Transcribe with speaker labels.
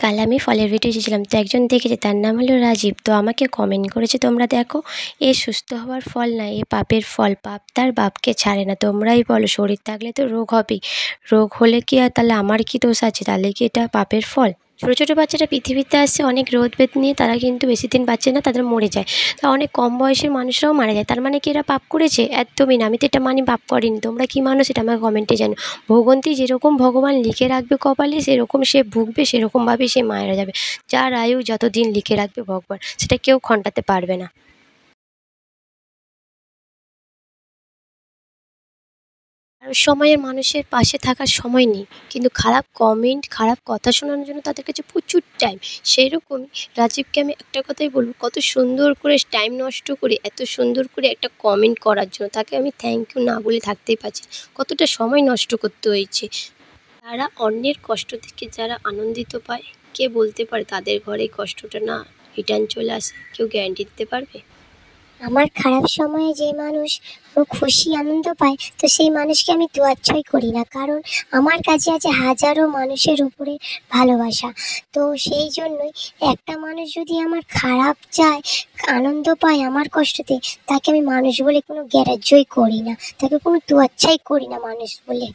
Speaker 1: কাল আমি ফলের ভিডিও এসেছিলাম, তো একজন দেখেছে, তার নাম হলো রাজীব। তো আমাকে কমেন্ট করেছে, তোমরা দেখো, এ সুস্থ হওয়ার ফল না, এ পাপের ফল, পাপ তার বাপকে ছাড়ে না। তোমরাই বলো, শরীর থাকলে তো রোগ হবেই, রোগ হলে কি আর তাহলে আমার কি দোষ আছে? তাহলে কি এটা পাপের ফল? ছোটো ছোটো বাচ্চারা পৃথিবীতে আসছে অনেক রোগ ভেদ নিয়ে, তারা কিন্তু বেশি দিন বাঁচে না, তাদের মরে যায়। তা অনেক কম বয়সের মানুষরাও মারা যায়। তার মানে কি এরা পাপ করেছে? একদমই না, আমি তো এটা মানি পাপ করেনি। তোমরা কি মানো সেটা আমাকে কমেন্টে জানো। ভোগান্তি যেরকম ভগবান লিখে রাখবে কপালে, সেরকম সে ভুগবে, সেরকমভাবেই সে মারা যাবে। যার আয়ু যতদিন লিখে রাখবে ভগবান, সেটা কেউ খণ্ডাতে পারবে না। আর সময়ের মানুষের পাশে থাকার সময় নেই, কিন্তু খারাপ কমেন্ট, খারাপ কথা শোনানোর জন্য তাদের কাছে প্রচুর টাইম। সেই রকমই রাজীবকে আমি একটা কথাই বলব, কত সুন্দর করে টাইম নষ্ট করে এত সুন্দর করে একটা কমেন্ট করার জন্য তাকে আমি থ্যাংক ইউ না বলে থাকতেই পারছি না। কতটা সময় নষ্ট করতে হয়েছে। তারা অন্যের কষ্ট থেকে যারা আনন্দিত পায়, কে বলতে পারে তাদের ঘরে এই কষ্টটা না রিটার্ন চলে আসে? কেউ গ্যারান্টি দিতে পারবে?
Speaker 2: আমার খারাপ সময়ে যে মানুষ খুশি আনন্দ পায়, তো সেই মানুষকে আমি তোয়াচ্ছই করি না, কারণ আমার কাছে আছে হাজারো মানুষের উপরে ভালোবাসা। তো সেই জন্যই একটা মানুষ যদি আমার খারাপ চায়, আনন্দ পায় আমার কষ্টতে, তাকে আমি মানুষ বলে কোনো গ্রাহ্যই করি না, তাকে কোনো তোয়াচ্ছাই করি না মানুষ বলে।